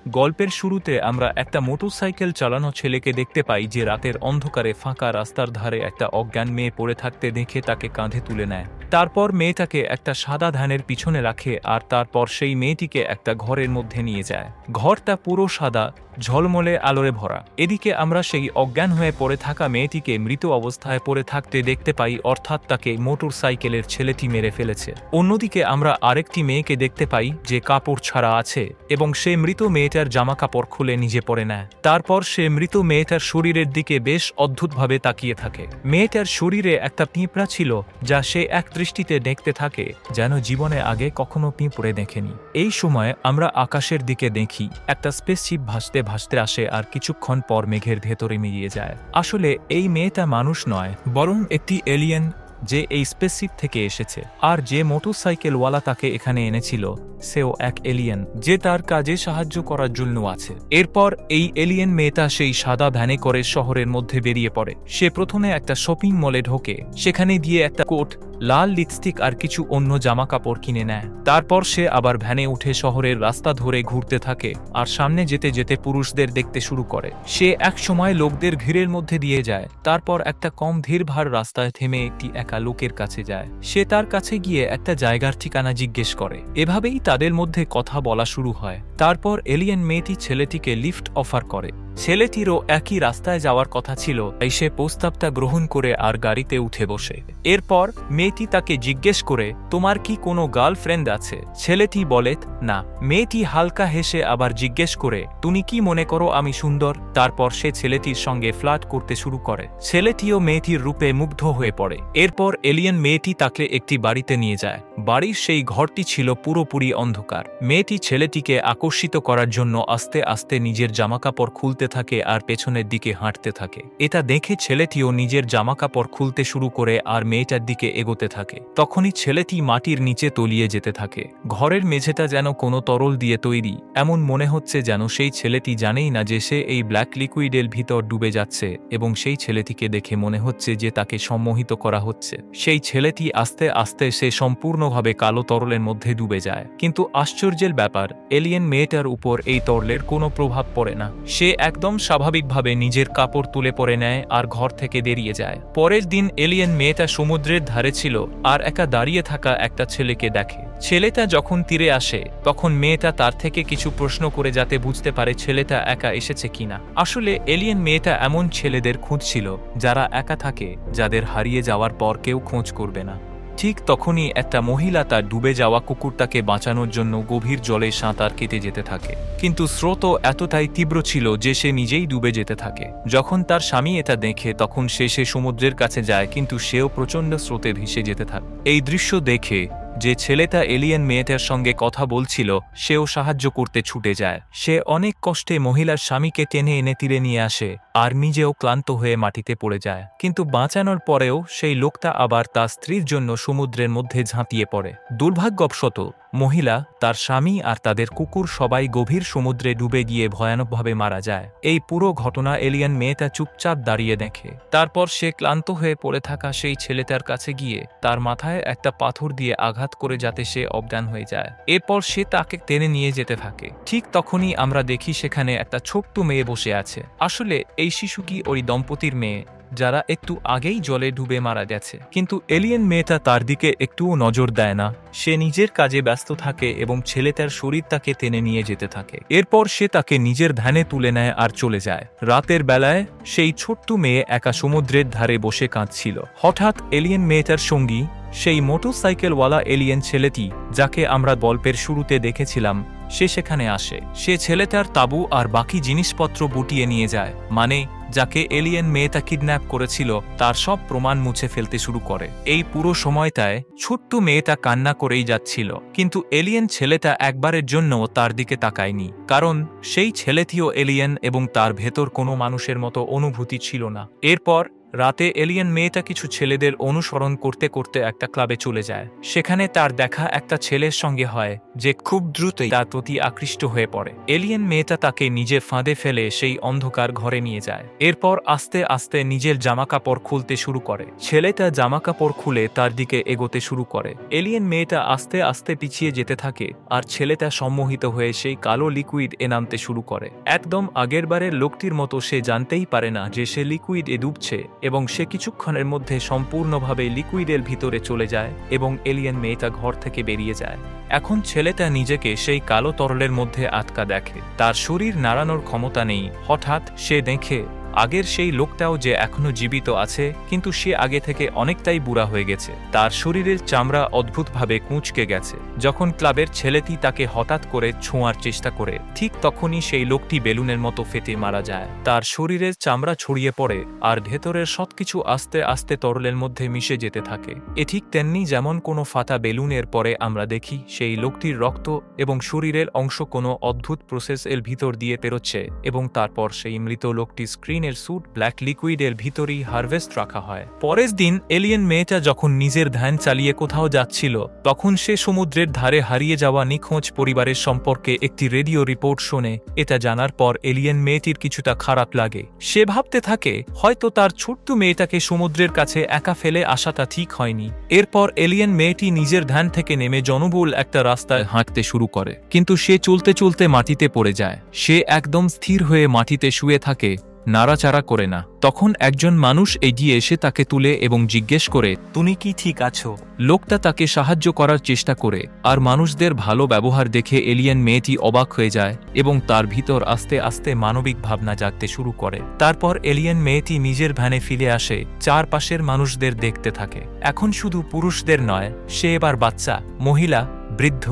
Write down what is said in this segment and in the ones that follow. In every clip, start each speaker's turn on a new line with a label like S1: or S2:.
S1: গল্পের শুরুতে আমরা একটা মোটরসাইকেল চালানো ছেলেকে দেখতে পাই যে রাতের অন্ধকারে ফাঁকা রাস্তার ধারে একটা অজ্ঞান মেয়ে পড়ে থাকতে দেখে তাকে কাঁধে তুলে নেয়। তারপর মেয়েটাকে একটা সাদা ধানের পিছনে রাখে আর তারপর সেই মেয়েটিকে একটা ঘরের মধ্যে নিয়ে যায়। ঘরটা পুরো সাদা, ঝলমলে আলোরে ভরা। এদিকে আমরা সেই অজ্ঞান হয়ে পড়ে থাকা মেয়েটিকে মৃত অবস্থায় পড়ে থাকতে দেখতে পাই, অর্থাৎ তাকে মোটরসাইকেলের ছেলেটি মেরে ফেলেছে। অন্যদিকে আমরা আরেকটি মেয়েকে দেখতে পাই যে কাপড় ছাড়া আছে এবং সে মৃত মেয়েটার জামা কাপড় খুলে নিজে পরে নেয়। তারপর সে মৃত মেয়েটার শরীরের দিকে বেশ অদ্ভুতভাবে তাকিয়ে থাকে। মেয়েটার শরীরে একটা পিঁপড়া ছিল যা সে এক দৃষ্টিতে দেখতে থাকে যেন জীবনে আগে কখনো পিঁপড়ে দেখেনি। এই সময় আমরা আকাশের দিকে দেখি একটা স্পেসশিপ ভাসতে ভাসতে আসে আর কিছুক্ষণ পর মেঘের ভেতরে মিলিয়ে যায়। আসলে এই মেয়েটা মানুষ নয়, বরং একটি এলিয়েন যে এই স্পেসশিপ থেকে এসেছে। আর যে মোটরসাইকেলওয়ালা তাকে এখানে এনেছিল সেও এক এলিয়েন যে তার কাজে সাহায্য করার জন্য আছে। এরপর এই এলিয়েন মেয়েটা সেই সাদা ভ্যানে করে শহরের মধ্যে বেরিয়ে পড়ে। সে প্রথমে একটা শপিং মলে ঢোকে, সেখানে গিয়ে একটা কোট, লাল লিপস্টিক আর কিছু অন্য জামা কাপড় কিনে নেয়। তারপর সে আবার ভ্যানে উঠে শহরের রাস্তা ধরে ঘুরতে থাকে আর সামনে যেতে যেতে পুরুষদের দেখতে শুরু করে। সে এক সময় লোকদের ভিড়ের মধ্যে দিয়ে যায়, তারপর একটা কম ধীরভার রাস্তায় থেমে একটি একা লোকের কাছে যায়। সে তার কাছে গিয়ে একটা জায়গার ঠিকানা জিজ্ঞেস করে। এভাবেই তাদের মধ্যে কথা বলা শুরু হয়। তারপর এলিয়েন মেয়েটি ছেলেটিকে লিফট অফার করে। ছেলেটিরও একই রাস্তায় যাওয়ার কথা ছিল, তাই সে প্রস্তাবটা গ্রহণ করে আর গাড়িতে উঠে বসে। এরপর মেয়েটি তাকে জিজ্ঞেস করে, তোমার কি কোনো গার্লফ্রেন্ড আছে? ছেলেটি বলে না। মেয়েটি হালকা হেসে আবার জিজ্ঞেস করে, তুমি কি মনে করো আমি সুন্দর? তারপর সে ছেলেটির সঙ্গে ফ্লার্ট করতে শুরু করে। ছেলেটিও মেয়েটির রূপে মুগ্ধ হয়ে পড়ে। এরপর এলিয়েন মেয়েটি তাকে একটি বাড়িতে নিয়ে যায়। বাড়ির সেই ঘরটি ছিল পুরোপুরি অন্ধকার। মেয়েটি ছেলেটিকে আকর্ষিত করার জন্য আস্তে আস্তে নিজের জামাকাপড় খুলতে থাকে আর পেছনের দিকে হাঁটতে থাকে। এটা দেখে ছেলেটিও নিজের জামাকাপড় খুলতে শুরু করে আর মেয়েটার দিকে এগোতে থাকে। তখনই ছেলেটি মাটির নিচে তলিয়ে যেতে থাকে। ঘরের মেঝেটা যেন কোনো তরল দিয়ে তৈরি, এমন মনে হচ্ছে যেন সেই ছেলেটি জানেই না যে সে এই ব্ল্যাক লিকুইডের ভিতর ডুবে যাচ্ছে এবং সেই ছেলেটিকে দেখে মনে হচ্ছে যে তাকে সম্মোহিত করা হচ্ছে। সেই ছেলেটি আস্তে আস্তে সে সম্পূর্ণভাবে কালো তরলের মধ্যে ডুবে যায়। কিন্তু আশ্চর্যের ব্যাপার, এলিয়েন মেয়েটার উপর এই তরলের কোনো প্রভাব পড়ে না। সে একদম স্বাভাবিকভাবে নিজের কাপড় তুলে পরে নেয় আর ঘর থেকে বেরিয়ে যায়। পরের দিন এলিয়েন মেয়েটা সমুদ্রের ধারে ছিল আর একা দাঁড়িয়ে থাকা একটা ছেলেকে দেখে। ছেলেটা যখন তীরে আসে তখন মেয়েটা তার থেকে কিছু প্রশ্ন করে যাতে বুঝতে পারে ছেলেটা একা এসেছে কিনা। আসলে এলিয়েন মেয়েটা এমন ছেলেদের খুঁজছিল যারা একা থাকে, যাদের হারিয়ে যাওয়ার পর কেউ খোঁজ করবে না। ঠিক তখনই একটা মহিলা তার ডুবে যাওয়া কুকুরটাকে বাঁচানোর জন্য গভীর জলে সাঁতার কেটে যেতে থাকে, কিন্তু স্রোত এতটাই তীব্র ছিল যে সে নিজেই ডুবে যেতে থাকে। যখন তার স্বামী এটা দেখে তখন সে সমুদ্রের কাছে যায়, কিন্তু সেও প্রচণ্ড স্রোতে ভেসে যেতে থাকে। এই দৃশ্য দেখে যে ছেলেটা এলিয়েন মেয়েটার সঙ্গে কথা বলছিল সেও সাহায্য করতে ছুটে যায়। সে অনেক কষ্টে মহিলার স্বামীকে টেনে এনে তীরে নিয়ে আসে আর নিজেও ক্লান্ত হয়ে মাটিতে পড়ে যায়। কিন্তু বাঁচানোর পরেও সেই লোকটা আবার তার স্ত্রীর জন্য সমুদ্রের মধ্যে ঝাঁপিয়ে পড়ে। দুর্ভাগ্যবশত মহিলা, তার স্বামী আর তাদের কুকুর সবাই গভীর সমুদ্রে ডুবে গিয়ে ভয়ানকভাবে মারা যায়। এই পুরো ঘটনা এলিয়েন মেয়েটা চুপচাপ দাঁড়িয়ে দেখে। তারপর সে ক্লান্ত হয়ে পড়ে থাকা সেই ছেলেটার কাছে গিয়ে তার মাথায় একটা পাথর দিয়ে আঘাত করে যাতে সে অজ্ঞান হয়ে যায়। এরপর সে তাকে টেনে নিয়ে যেতে থাকে। ঠিক তখনই আমরা দেখি সেখানে একটা ছোট্ট মেয়ে বসে আছে। আসলে এই শিশুটি ওই দম্পতির মেয়ে যারা একটু আগেই জলে ডুবে মারা গেছে। কিন্তু এলিয়েন মেয়েটা তার দিকে একটুও নজর দেয় না। সে নিজের কাজে ব্যস্ত থাকে এবং ছেলেটার শরীর তাকে টেনে নিয়ে যেতে থাকে। এরপর সে তাকে নিজের ভ্যানে তুলে নেয় আর চলে যায়। রাতের বেলায় সেই ছোট্ট মেয়ে একা সমুদ্রের ধারে বসে কাঁদছিল। হঠাৎ এলিয়েন মেয়েটার সঙ্গী সেই মোটরসাইকেলওয়ালা এলিয়েন ছেলেটি, যাকে আমরা গল্পের শুরুতে দেখেছিলাম, সে সেখানে আসে। সে ছেলেটার তাঁবু আর বাকি জিনিসপত্র গুটিয়ে নিয়ে যায়, মানে যাকে এলিয়েন মেয়েটা কিডন্যাপ করেছিল তার সব প্রমাণ মুছে ফেলতে শুরু করে। এই পুরো সময়টায় ছোট্ট মেয়েটা কান্না করেই যাচ্ছিল, কিন্তু এলিয়েন ছেলেটা একবারের জন্য তার দিকে তাকায়নি, কারণ সেই ছেলেটিও এলিয়েন এবং তার ভেতর কোনো মানুষের মতো অনুভূতি ছিল না। এরপর রাতে এলিয়েন মেয়েটা কিছু ছেলেদের অনুসরণ করতে করতে একটা ক্লাবে চলে যায়। সেখানে তার দেখা একটা ছেলের সঙ্গে হয় যে খুব দ্রুতই তার প্রতি আকৃষ্ট হয়ে পড়ে। এলিয়েন মেয়েটা তাকে নিজের ফাঁদে ফেলে সেই অন্ধকার ঘরে নিয়ে যায়। এরপর আস্তে আস্তে নিজের জামাকাপড় খুলতে শুরু করে। ছেলেটা জামাকাপড় খুলে তার দিকে এগোতে শুরু করে। এলিয়েন মেয়েটা আস্তে আস্তে পিছিয়ে যেতে থাকে আর ছেলেটা সম্মোহিত হয়ে সেই কালো লিকুইড নামতে শুরু করে। একদম আগেরবারের লোকটির মতো সে জানতেই পারে না যে সে লিকুইড ডুবছে এবং সে কিছুক্ষণের মধ্যে সম্পূর্ণভাবে লিকুইডের ভিতরে চলে যায় এবং এলিয়েন মেয়েটা ঘর থেকে বেরিয়ে যায়। এখন ছেলেটা নিজেকে সেই কালো তরলের মধ্যে আটকা দেখে। তার শরীর নাড়ানোর ক্ষমতা নেই। হঠাৎ সে দেখে আগের সেই লোকটাও যে এখনো জীবিত আছে, কিন্তু সে আগে থেকে অনেকটাই বুড়া হয়ে গেছে। তার শরীরের চামড়া অদ্ভুতভাবে কুঁচকে গেছে। যখন ক্লাবের ছেলেটি তাকে হঠাৎ করে ছোঁয়ার চেষ্টা করে, ঠিক তখনই সেই লোকটি বেলুনের মতো ফেটে মারা যায়। তার শরীরের চামড়া ছড়িয়ে পড়ে আর ভেতরের সবকিছু আস্তে আস্তে তরলের মধ্যে মিশে যেতে থাকে। এ ঠিক তেমনি যেমন কোনো ফাটা বেলুনের পরে আমরা দেখি সেই লোকটির রক্ত এবং শরীরের অংশ কোনো অদ্ভুত প্রসেস এর ভিতর দিয়ে পেরোচ্ছে এবং তারপর সেই মৃত লোকটি স্ক্রিন স্যুট ব্ল্যাক লিকুইডের ভিতরেই হারভেস্ট রাখা হয়। পরের দিন এলিয়েন মেয়েটা যখন নিজের ধ্যান চালিয়ে কোথাও যাচ্ছিল, তখন সে সমুদ্রের ধারে হারিয়ে যাওয়া নিখোঁজ পরিবারের সম্পর্কে একটি রেডিও রিপোর্ট শোনে। এটা জানার পর এলিয়েন মেয়েটির কিছুটা খারাপ লাগে। সে ভাবতে থাকে হয়তো তার ছোট্ট মেয়েটাকে সমুদ্রের কাছে একা ফেলে আসাটা ঠিক হয়নি। এরপর এলিয়েন মেয়েটি নিজের ধ্যান থেকে নেমে জনবহুল একটা রাস্তায় হাঁটতে শুরু করে, কিন্তু সে চলতে চলতে মাটিতে পড়ে যায়। সে একদম স্থির হয়ে মাটিতে শুয়ে থাকে, নাড়াচাড়া করে না। তখন একজন মানুষ এগিয়ে এসে তাকে তুলে এবং জিজ্ঞেস করে, তুমি কি ঠিক আছো? লোকটা তাকে সাহায্য করার চেষ্টা করে আর মানুষদের ভালো ব্যবহার দেখে এলিয়েন মেয়েটি অবাক হয়ে যায় এবং তার ভিতর আস্তে আস্তে মানবিক ভাবনা জাগতে শুরু করে। তারপর এলিয়েন মেয়েটি নিজের ভ্যানে ফিরে আসে, চারপাশের মানুষদের দেখতে থাকে। এখন শুধু পুরুষদের নয়, সে এবার বাচ্চা, মহিলা, বৃদ্ধ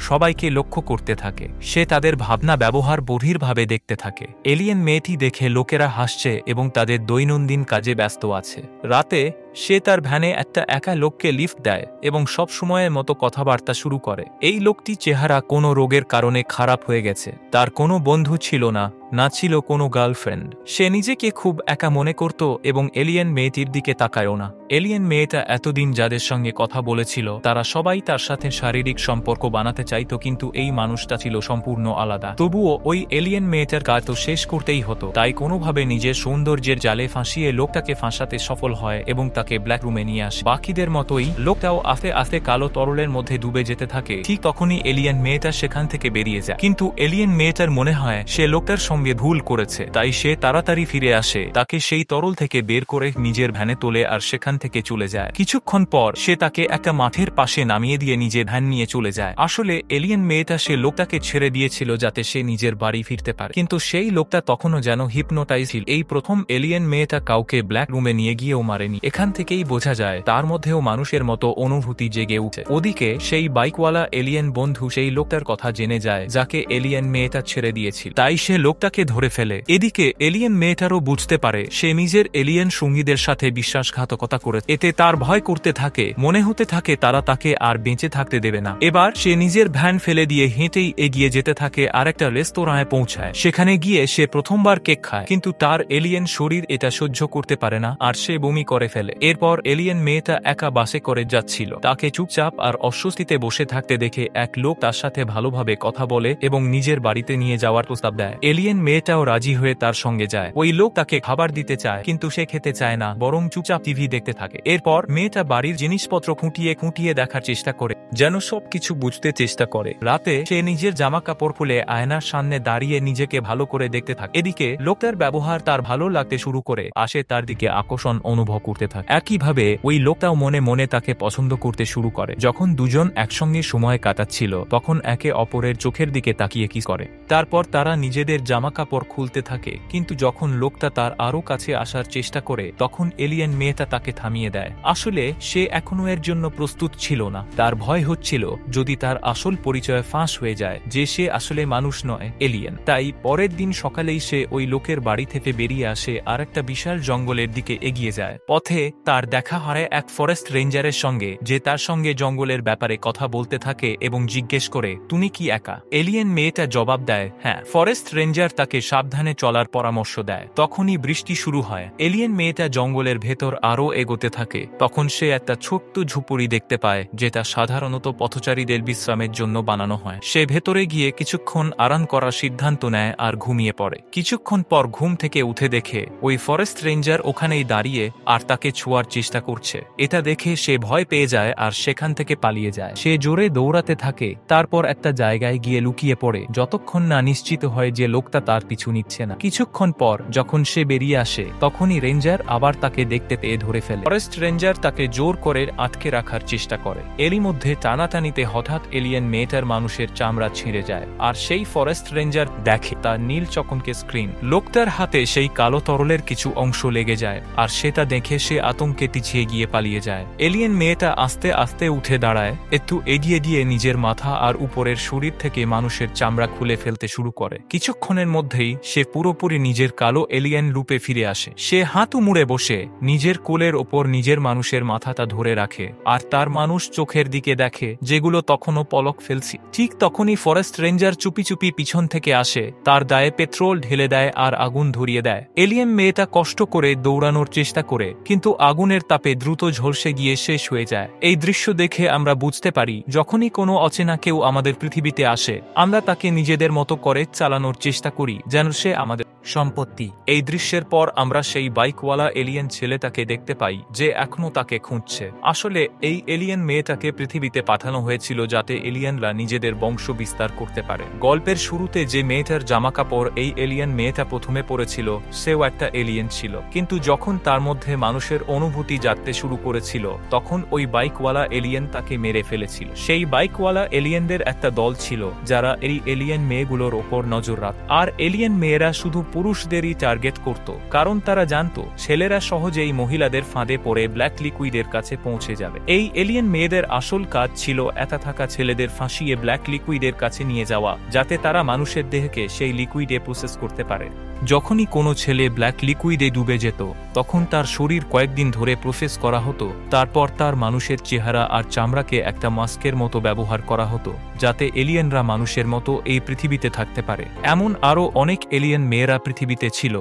S1: সবাইকে লক্ষ্য করতে থাকে। সে তাদের ভাবনা ব্যবহার বহির্ভাবে দেখতে থাকে। এলিয়েন মেয়েটি দেখে লোকেরা হাসছে এবং তাদের দৈনন্দিন কাজে ব্যস্ত আছে। রাতে সে তার ভ্যানে একটা একা লোককে লিফট দেয় এবং সব সময়ের মতো কথাবার্তা শুরু করে। এই লোকটি চেহারা কোনো রোগের কারণে খারাপ হয়ে গেছে। তার কোনো বন্ধু ছিল না, না ছিল কোনো গার্লফ্রেন্ড। সে নিজেকে খুব একা মনে করত এবং এলিয়েন মেয়েটির দিকে তাকায়ও না। এলিয়েন মেয়েটা এতদিন যাদের সঙ্গে কথা বলেছিল তারা সবাই তার সাথে শারীরিক সম্পর্ক বানাতে চাইতো, কিন্তু এই মানুষটা ছিল সম্পূর্ণ আলাদা। তবুও ওই এলিয়েন মেয়েটার কাজ তো শেষ করতেই হতো, তাই কোনোভাবে নিজের সৌন্দর্যের জালে ফাঁসিয়ে লোকটাকে ফাঁসাতে সফল হয় এবং তাকে ব্ল্যাক রুমে নিয়ে আসে। বাকিদের মতোই লোকটাও আস্তে আস্তে কালো তরলের মধ্যে ডুবে যেতে থাকে। ঠিক তখনই এলিয়েন মেয়েটা সেখান থেকে বেরিয়ে যায়, কিন্তু এলিয়েন মেয়েটার মনে হয় সে লোকটার সঙ্গে ভুল করেছে, তাই সে তাড়াতাড়ি ফিরে আসে, তাকে সেই তরল থেকে বের করে নিজের ভ্যানে তোলে আর সেখান থেকে চলে যায়। কিছুক্ষণ পর সে তাকে একটা মাঠের পাশে নামিয়ে দিয়ে নিজের ভ্যান নিয়ে চলে যায়। আসলে এলিয়েন মেয়েটা সে লোকটাকে ছেড়ে দিয়েছিল যাতে সে নিজের বাড়ি ফিরতে পারে, কিন্তু সেই লোকটা তখনও যেন হিপনোটাইজ ছিল। এই প্রথম এলিয়েন মেয়েটা কাউকে ব্ল্যাক রুমে নিয়ে গিয়েও মারেনি। এখান থেকেই বোঝা যায় তার মধ্যেও মানুষের মতো অনুভূতি জেগে উঠে। ওদিকে সেই বাইকওয়ালা এলিয়েন বন্ধু সেই লোকটার কথা জেনে যায় যাকে এলিয়েন মেয়েটা ছেড়ে দিয়েছিল, তাই সে লোকটাকে ধরে ফেলে। এদিকে এলিয়েন মেয়েটারও বুঝতে পারে সে নিজের এলিয়েন সঙ্গীদের সাথে বিশ্বাসঘাতকতা করে। এতে তার ভয় করতে থাকে, মনে হতে থাকে তারা তাকে আর বেঁচে থাকতে দেবে না। এবার সে নিজের ভ্যান ফেলে দিয়ে হেঁটেই এগিয়ে যেতে থাকে আর একটা রেস্তোরাঁয় পৌঁছায়। সেখানে গিয়ে সে প্রথমবার কেক খায়, কিন্তু তার এলিয়েন শরীর এটা সহ্য করতে পারে না আর সে বমি করে ফেলে। এরপর এলিয়েন মেয়েটা একা বাসে করে যাচ্ছিল। তাকে চুপচাপ আর অস্বস্তিতে বসে থাকতে দেখে এক লোক তার সাথে ভালোভাবে কথা বলে এবং নিজের বাড়িতে নিয়ে যাওয়ার প্রস্তাব দেয়। এলিয়েন মেয়েটাও রাজি হয়ে তার সঙ্গে যায়। ওই লোক তাকে খাবার দিতে চায়, কিন্তু সে খেতে চায় না, বরং চুপচাপ টিভি দেখতে থাকে। এরপর মেয়েটা বাড়ির জিনিসপত্র খুঁটিয়ে খুঁটিয়ে দেখার চেষ্টা করে, যেন সবকিছু বুঝতে চেষ্টা করে। রাতে সে নিজের জামা কাপড় খুলে আয়নার সামনে দাঁড়িয়ে নিজেকে ভালো করে দেখতে থাকে। এদিকে লোকটার ব্যবহার তার ভালো লাগতে শুরু করে, আসে তার দিকে আকর্ষণ অনুভব করতে থাকে। একইভাবে ওই লোকটাও মনে মনে তাকে পছন্দ করতে শুরু করে। যখন দুজন একসঙ্গে সময় কাটাচ্ছিল তখন একে অপরের চোখের দিকে তাকিয়ে কিস করে। তারপর তারা নিজেদের জামা কাপড় খুলতে থাকে, কিন্তু যখন লোকটা তার আরো কাছে আসার চেষ্টা করে তখন এলিয়েন মেয়েটা তাকে থামিয়ে দেয়। আসলে সে এখনো এর জন্য প্রস্তুত ছিল না। তার ভয় হচ্ছিল যদি তার আসল পরিচয় ফাঁস হয়ে যায় যে সে আসলে মানুষ নয়, এলিয়েন। তাই পরের দিন সকালেই সে ওই লোকের বাড়ি থেকে বেরিয়ে আসে আর একটা বিশাল জঙ্গলের দিকে এগিয়ে যায়। পথে তার দেখা হয় এক ফরেস্ট রেঞ্জারের সঙ্গে, যে তার সঙ্গে জঙ্গলের ব্যাপারে কথা বলতে থাকে এবং জিজ্ঞেস করে, তুমি কি একা? এলিয়েন মেয়েটা জবাব দেয়, হ্যাঁ। ফরেস্ট রেঞ্জার তাকে সাবধানে চলার পরামর্শ দেয়। তখনই বৃষ্টি শুরু হয়। এলিয়েন মেয়েটা জঙ্গলের ভেতর আরও এগোতে থাকে। তখন সে একটা ছোট্ট ঝুপড়ি দেখতে পায়, যেটা সাধারণত পথচারীদের বিশ্রামের জন্য বানানো হয়। সে ভেতরে গিয়ে কিছুক্ষণ আরাম করার সিদ্ধান্ত নেয় আর ঘুমিয়ে পড়ে। কিছুক্ষণ পর ঘুম থেকে উঠে দেখে ওই ফরেস্ট রেঞ্জার ওখানেই দাঁড়িয়ে আর তাকে ছোঁয়ার চেষ্টা করছে। এটা দেখে সে ভয় পেয়ে যায় আর সেখান থেকে পালিয়ে যায়। সে জোরে দৌড়াতে থাকে, তারপর একটা জায়গায় গিয়ে লুকিয়ে পড়ে, যতক্ষণ না নিশ্চিত হয় যে লোকটা তার পিছু নিচ্ছে না। কিছুক্ষণ পর যখন সে বেরিয়ে আসে, তখনই রেঞ্জার আবার তাকে দেখতে পেয়ে ধরে ফেলে। ফরেস্ট রেঞ্জার তাকে জোর করে আটকে রাখার চেষ্টা করে। এরই মধ্যে টানাটানিতে হঠাৎ এলিয়েন মেয়েটার মানুষের চামড়া ছিঁড়ে যায়, আর সেই ফরেস্ট রেঞ্জার দেখে তার নীল চকমকে স্ক্রিন। লোকটার হাতে সেই কালো তরলের কিছু অংশ লেগে যায়, আর সেটা দেখে সে আতঙ্কে পিছিয়ে গিয়ে পালিয়ে যায়। এলিয়েন মেয়েটা আস্তে আস্তে উঠে দাঁড়ায়, একটু এগিয়ে দিয়ে নিজের মাথা আর উপরের শরীর থেকে মানুষের চামড়া খুলে ফেলতে শুরু করে। কিছুক্ষণের মধ্যেই সে পুরোপুরি নিজের কালো এলিয়েন রূপে ফিরে আসে। সে হাঁটু মুড়ে বসে নিজের কোলের ওপর নিজের মানুষের মাথাটা ধরে রাখে, আর তার মানুষ চোখের দিকে দেখে, যেগুলো তখনও পলক ফেলছে। ঠিক তখনই ফরেস্ট রেঞ্জার চুপি চুপি পিছন থেকে আসে, তার গায়ে পেট্রোল ঢেলে দেয় আর আগুন ধরিয়ে দেয়। এলিয়েন মেয়েটা কষ্ট করে দৌড়ানোর চেষ্টা করে, কিন্তু আগুনের তাপে দ্রুত ঝলসে গিয়ে শেষ হয়ে যায়। এই দৃশ্য দেখে আমরা বুঝতে পারি, যখনই কোনো অচেনা কেউ আমাদের পৃথিবীতে আসে, আমরা তাকে নিজেদের মতো করে চালানোর চেষ্টা করি, যেন সে আমাদের সম্পত্তি। এই দৃশ্যের পর আমরা সেই বাইকওয়ালা এলিয়েন ছেলেটাকে দেখতে পাই, যে এখনো তাকে খুঁজছে। আসলে এই এলিয়েন মেয়েটাকে পৃথিবীতে পাঠানো হয়েছিল যাতে এলিয়েনরা নিজেদের বংশ বিস্তার করতে পারে। গল্পের শুরুতে যে মেয়েটার জামাকাপড় এই এলিয়েন মেয়েটা প্রথমে পরেছিল, সেও একটা এলিয়েন ছিল, কিন্তু যখন তার মধ্যে মানুষের অনুভূতি জাগতে শুরু করেছিল, তখন ওই বাইকওয়ালা এলিয়েন তাকে মেরে ফেলেছিল। সেই বাইকওয়ালা এলিয়েনদের একটা দল ছিল, যারা এই এলিয়েন মেয়েগুলোর ওপর নজর রাখত। আর এলিয়েন মেয়েরা শুধু পুরুষদেরই টার্গেট করত, কারণ তারা জানত ছেলেরা সহজেই মহিলাদের ফাঁদে পড়ে ব্ল্যাক লিকুইডের কাছে পৌঁছে যাবে। এই এলিয়েন মেয়েদের আসল কাজ ছিল একা থাকা ছেলেদের ফাঁসিয়ে ব্ল্যাক লিকুইডের কাছে নিয়ে যাওয়া, যাতে তারা মানুষের দেহকে সেই লিকুইডে প্রসেস করতে পারে। যখনই কোনো ছেলে ব্ল্যাক লিকুইডে ডুবে যেত, তখন তার শরীর কয়েকদিন ধরে প্রসেস করা হতো। তারপর তার মানুষের চেহারা আর চামড়াকে একটা মাস্কের মতো ব্যবহার করা হতো, যাতে এলিয়েনরা মানুষের মতো এই পৃথিবীতে থাকতে পারে। এমন আরও অনেক এলিয়েন মেয়েরা পৃথিবীতে ছিল,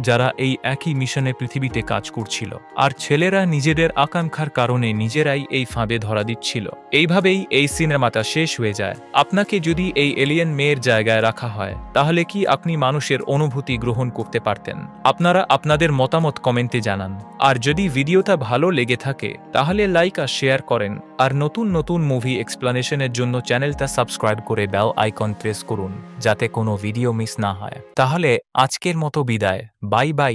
S1: যারা এই একই মিশনে পৃথিবীতে কাজ করছিল, আর ছেলেরা নিজেদের আকাঙ্ক্ষার কারণে নিজেরাই এই ফাঁদে ধরা দিচ্ছিল। এইভাবেই এই সিনেমাটা শেষ হয়ে যায়। আপনাকে যদি এই এলিয়েন মেয়ের জায়গায় রাখা হয়, তাহলে কি আপনি মানুষের অনুভূতি গ্রহণ করতে পারতেন? আপনারা আপনাদের মতামত কমেন্টে জানান। আর যদি ভিডিওটা ভালো লেগে থাকে, তাহলে লাইক আর শেয়ার করেন। আর নতুন নতুন মুভি এক্সপ্লানেশনের জন্য চ্যানেলটা সাবস্ক্রাইব করে বেল আইকন প্রেস করুন, যাতে কোনো ভিডিও মিস না হয়। তাহলে আজকের মতো বিদায়। Bye bye.